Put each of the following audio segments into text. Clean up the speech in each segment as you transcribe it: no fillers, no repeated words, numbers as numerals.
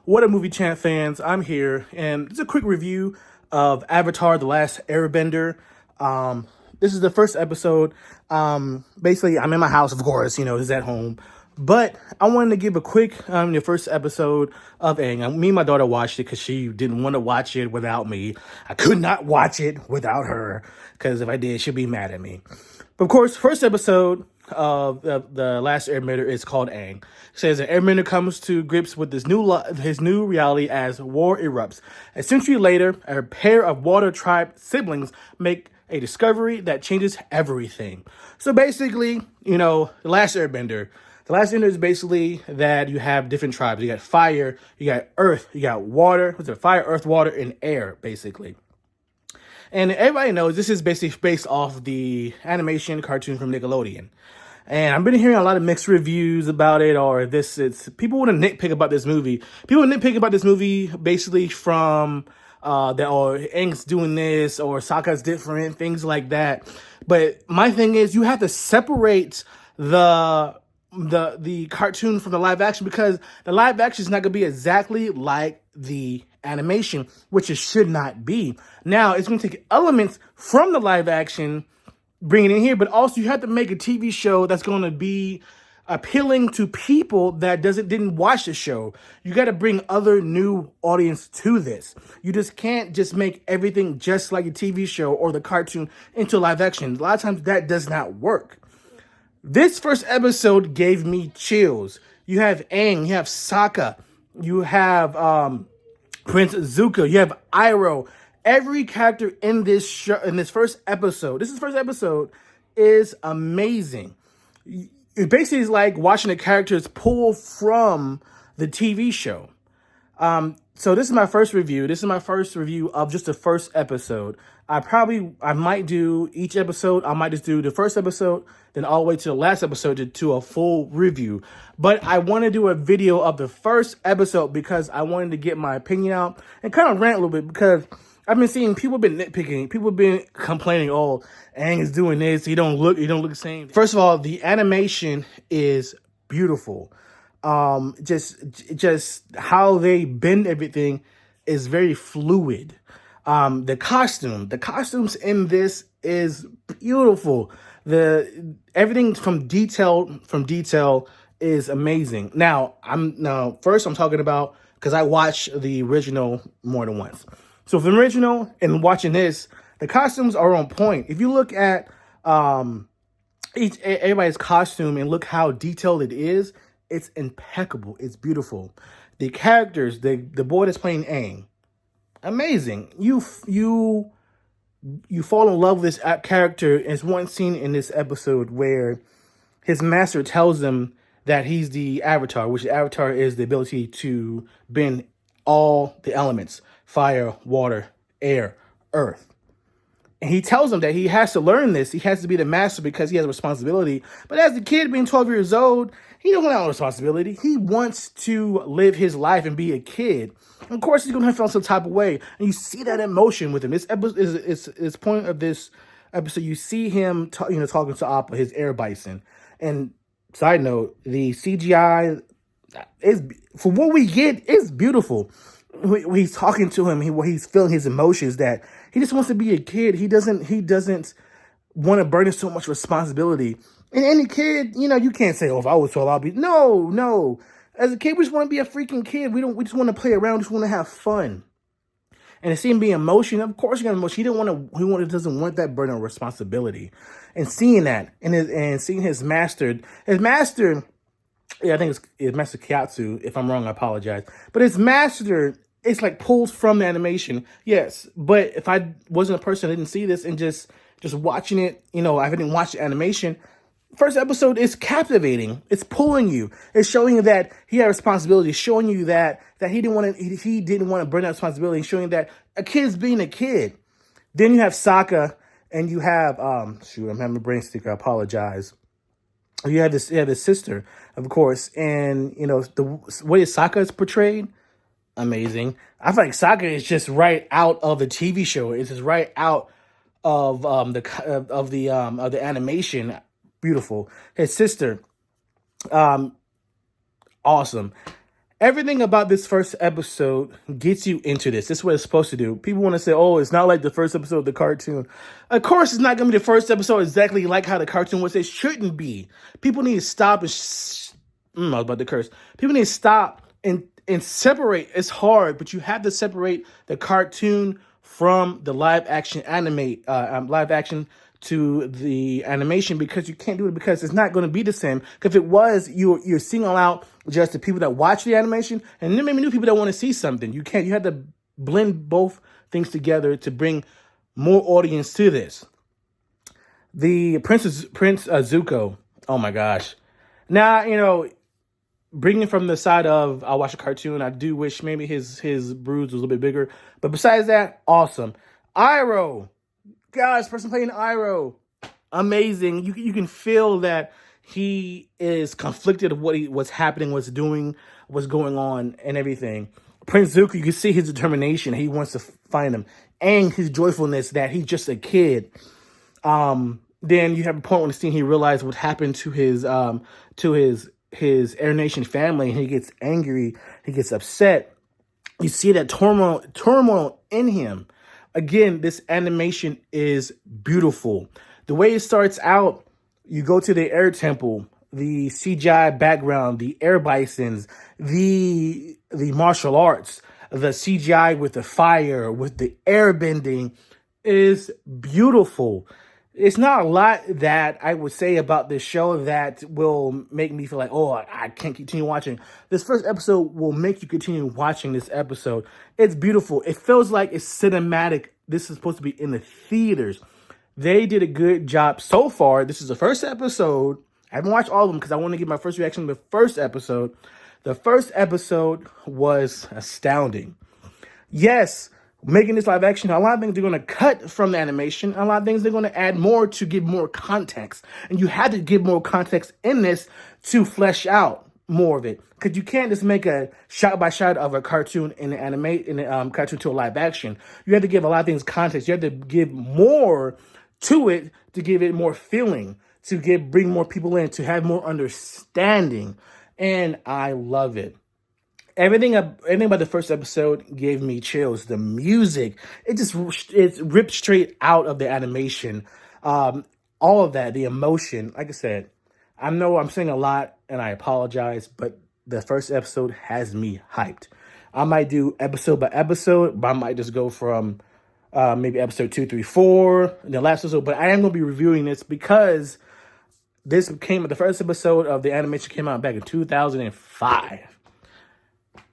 What up, movie chant fans? I'm here, and it's a quick review of Avatar: The Last Airbender. This is the first episode. Basically, I'm in my house, of course. This is at home, but I wanted to give a quick the first episode of Aang. Me and my daughter watched it because she didn't want to watch it without me. I could not watch it without her because if I did, she'd be mad at me. But of course, first episode of the Last Airbender is called Aang. It says an Airbender comes to grips with his new reality as war erupts. A century later, a pair of water tribe siblings make a discovery that changes everything. So basically, the Last Airbender. The Last Airbender is basically that you have different tribes. You got fire, you got earth, you got water. What's it? Fire, earth, water, and air, basically. And everybody knows this is basically based off the animation cartoon from Nickelodeon. And I've been hearing a lot of mixed reviews about it, or people want to nitpick about this movie. People nitpick about this movie basically from Aang's doing this, or Sokka's different, things like that. But my thing is, you have to separate the cartoon from the live action, because the live action is not going to be exactly like the animation, which it should not be. Now, it's going to take elements from the live action, bring it in here, but also you have to make a TV show that's going to be appealing to people that didn't watch the show. You got to bring other new audience to this. You just can't just make everything just like a TV show or the cartoon into live action. A lot of times that does not work. This first episode gave me chills. You have Aang, you have Sokka, you have Prince Zuko, you have Iroh. Every character in this show, in this first episode, is amazing. It basically is like watching the characters pull from the TV show. So this is my first review. This is my first review of just the first episode. I might do each episode. I might just do the first episode, then all the way to the last episode to do a full review. But I want to do a video of the first episode because I wanted to get my opinion out and kind of rant a little bit, because I've been seeing people been nitpicking. People have been complaining, oh, Aang is doing this. He don't look the same. First of all, the animation is beautiful. Just how they bend everything is very fluid. The costumes in this is beautiful. Everything from detail is amazing. First I'm talking about, because I watched the original more than once. So for the original and watching this, the costumes are on point. If you look at everybody's costume and look how detailed it is, it's impeccable. It's beautiful. The characters, the boy that's playing Aang, amazing. You fall in love with this character. There's one scene in this episode where his master tells him that he's the Avatar, which the Avatar is the ability to bend all the elements: fire, water, air, earth. And he tells him that he has to learn this. He has to be the master because he has a responsibility. But as a kid, being 12 years old, he don't want a responsibility. He wants to live his life and be a kid. And of course, he's going to feel some type of way. And you see that emotion with him. This episode is point of this episode. You see him talking to Appa, his air bison. And side note, the CGI is, for what we get, is beautiful. When he's talking to him, he's feeling his emotions, that he just wants to be a kid. He doesn't want to burden so much responsibility. And any kid, you can't say, oh, if I was 12, I'll be. No. As a kid, we just want to be a freaking kid. We just want to play around, just want to have fun. And to see him be emotional, of course, he got emotion. He doesn't want that burden of responsibility. And seeing that, and seeing his master, yeah, I think it's Master Kyatsu. If I'm wrong, I apologize. But his master, it's like pulls from the animation. Yes, but if I wasn't a person that didn't see this and just watching it, I didn't watch the animation. First episode is captivating. It's pulling you. It's showing you that he had responsibility. Showing you that he didn't want to burn that responsibility. Showing that a kid's being a kid. Then you have Sokka, and you have I'm having a brain sticker. I apologize. You have this sister, of course, and the way Sokka is portrayed, amazing. I feel like Sokka is just right out of the TV show. It's just right out of the animation. Beautiful. His sister, awesome. Everything about this first episode gets you into this. This is what it's supposed to do. People want to say, oh, it's not like the first episode of the cartoon. Of course, it's not going to be the first episode exactly like how the cartoon was. It shouldn't be. People need to stop and I was about to curse. People need to stop and separate. It's hard, but you have to separate the cartoon from the live action to the animation, because you can't do it, because it's not going to be the same. Because if it was, you're singling out just the people that watch the animation, and then maybe new people that want to see something. You can't. You have to blend both things together to bring more audience to this. The Prince Zuko. Oh my gosh. Now, bringing from the side of I watch a cartoon, I do wish maybe his bruise was a little bit bigger. But besides that, awesome. Iroh. Gosh, person playing Iroh, amazing. You can feel that he is conflicted of what's happening, what's going on, and everything. Prince Zuko, you can see his determination. He wants to find him, and his joyfulness that he's just a kid. Then you have a point when the scene he realized what happened to his Air Nation family, and he gets angry, he gets upset. You see that turmoil in him. Again, this animation is beautiful. The way it starts out, you go to the air temple, the CGI background, the air bisons, the martial arts, the CGI with the fire, with the air bending is beautiful. It's not a lot that I would say about this show that will make me feel like, oh, I can't continue watching. This first episode will make you continue watching this episode. It's beautiful. It feels like it's cinematic. This is supposed to be in the theaters. They did a good job so far. This is the first episode. I haven't watched all of them because I want to give my first reaction to the first episode. The first episode was astounding. Yes, making this live action, a lot of things they're going to cut from the animation. A lot of things they're going to add more to give more context. And you had to give more context in this to flesh out more of it. Because you can't just make a shot by shot of a cartoon in the cartoon to a live action. You have to give a lot of things context. You have to give more to it to give it more feeling, to bring more people in, to have more understanding. And I love it. Everything about the first episode gave me chills. The music, it ripped straight out of the animation. All of that, the emotion. Like I said, I know I'm saying a lot, and I apologize, but the first episode has me hyped. I might do episode by episode, but I might just go from maybe episode 2, 3, 4, and the last episode. But I am going to be reviewing this because the first episode of the animation came out back in 2005.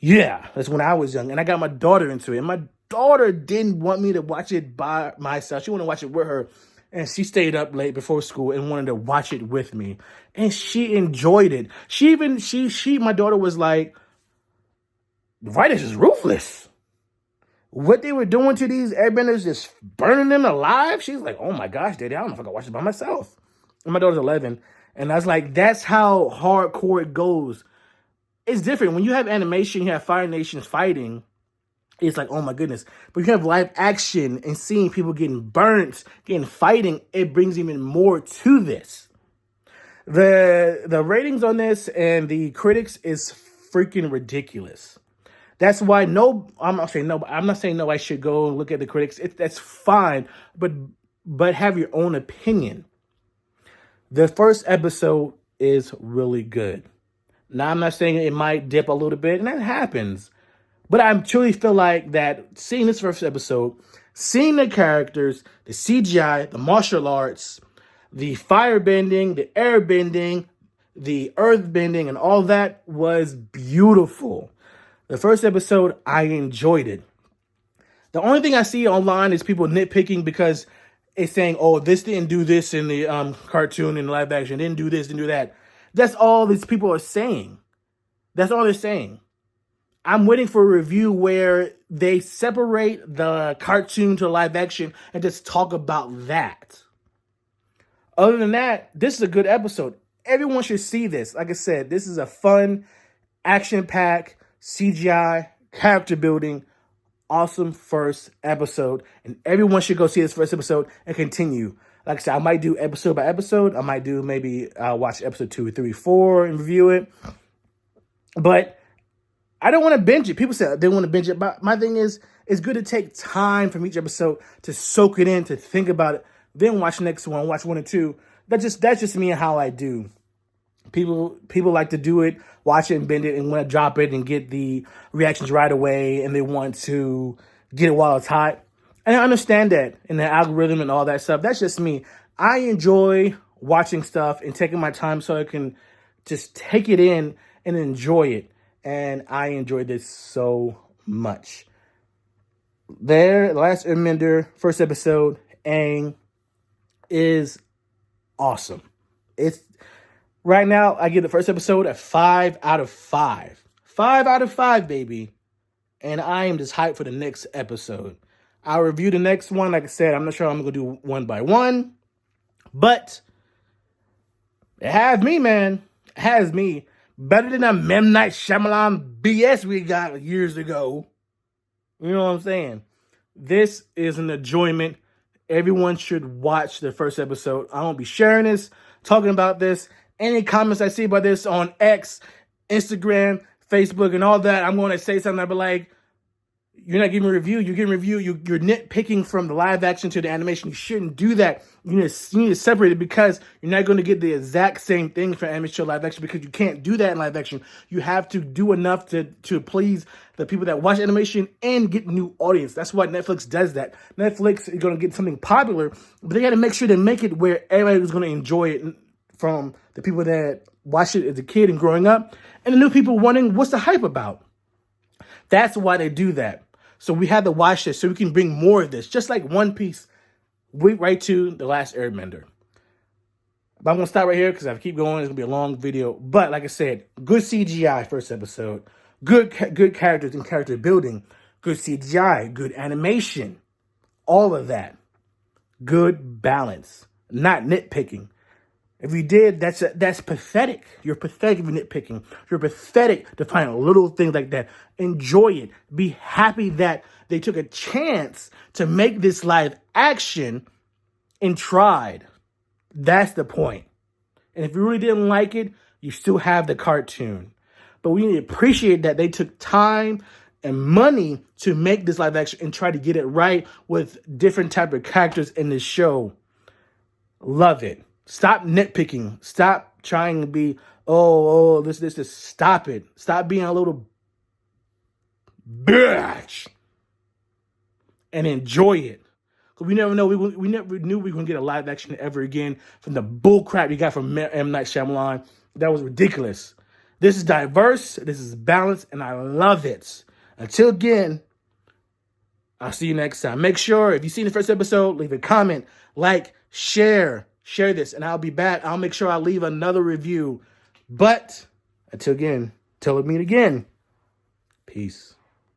Yeah, that's when I was young, and I got my daughter into it. And my daughter didn't want me to watch it by myself. She wanted to watch it with her, and she stayed up late before school and wanted to watch it with me. And she enjoyed it. My daughter was like, the writers is ruthless. What they were doing to these airbenders, just burning them alive. She's like, oh my gosh, Daddy, I don't know if I can watch it by myself. And my daughter's 11, and I was like, that's how hardcore it goes. It's different. When you have animation, you have Fire Nations fighting, it's like, oh my goodness. But you have live action and seeing people getting burnt, fighting, it brings even more to this. The ratings on this and the critics is freaking ridiculous. That's why I'm not saying nobody should go and look at the critics. That's fine, but have your own opinion. The first episode is really good. Now, I'm not saying it might dip a little bit, and that happens. But I truly feel like that seeing this first episode, seeing the characters, the CGI, the martial arts, the fire bending, the air bending, the earth bending, and all that was beautiful. The first episode, I enjoyed it. The only thing I see online is people nitpicking because it's saying, oh, this didn't do this in the cartoon and live action, didn't do this, didn't do that. That's all these people are saying. That's all they're saying. I'm waiting for a review where they separate the cartoon to live action and just talk about that. Other than that, this is a good episode. Everyone should see this. Like I said, this is a fun, action-packed, CGI, character building, awesome first episode. And everyone should go see this first episode and continue. Like I said, I might do episode by episode. I might do watch episode 2, 3, 4 and review it. But I don't want to binge it. People say they want to binge it, but my thing is, it's good to take time from each episode to soak it in, to think about it, then watch the next one, watch 1 and 2. That's just me and how I do. People like to do it, watch it and bend it, and want to drop it and get the reactions right away, and they want to get it while it's hot. And I understand that in the algorithm and all that stuff. That's just me. I enjoy watching stuff and taking my time so I can just take it in and enjoy it. And I enjoyed this so much. The last Airbender, first episode, Aang, is awesome. It's right now, I give the first episode a 5 out of 5. 5 out of 5, baby. And I am just hyped for the next episode. I'll review the next one. Like I said, I'm not sure I'm going to do one by one. But it has me, man. It has me. Better than a M. Night Shyamalan BS we got years ago. You know what I'm saying? This is an enjoyment. Everyone should watch the first episode. I won't be sharing this, talking about this. Any comments I see about this on X, Instagram, Facebook, and all that, I'm going to say something. I'll be like, you're not giving a review. You're giving a review. You're nitpicking from the live action to the animation. You shouldn't do that. You need to separate it, because you're not going to get the exact same thing for animation to live action, because you can't do that in live action. You have to do enough to please the people that watch animation and get new audience. That's why Netflix does that. Netflix is going to get something popular, but they got to make sure they make it where everybody is going to enjoy it, from the people that watched it as a kid and growing up, and the new people wondering what's the hype about. That's why they do that. So we had to watch this so we can bring more of this. Just like One Piece, went right to The Last Airbender. But I'm going to stop right here because if I keep going, it's going to be a long video. But like I said, good CGI first episode. Good characters and character building. Good CGI. Good animation. All of that. Good balance. Not nitpicking. If you did, that's pathetic. You're pathetic if you're nitpicking. You're pathetic to find little things like that. Enjoy it. Be happy that they took a chance to make this live action and tried. That's the point. And if you really didn't like it, you still have the cartoon. But we need to appreciate that they took time and money to make this live action and try to get it right with different type of characters in the show. Love it. Stop nitpicking. Stop trying to be, this. Stop it. Stop being a little bitch. And enjoy it. Because we never know. We never knew we were going to get a live action ever again from the bull crap you got from M. Night Shyamalan. That was ridiculous. This is diverse. This is balanced. And I love it. Until again, I'll see you next time. Make sure, if you've seen the first episode, leave a comment, like, share this, and I'll be back. I'll make sure I leave another review. But until we meet again, peace.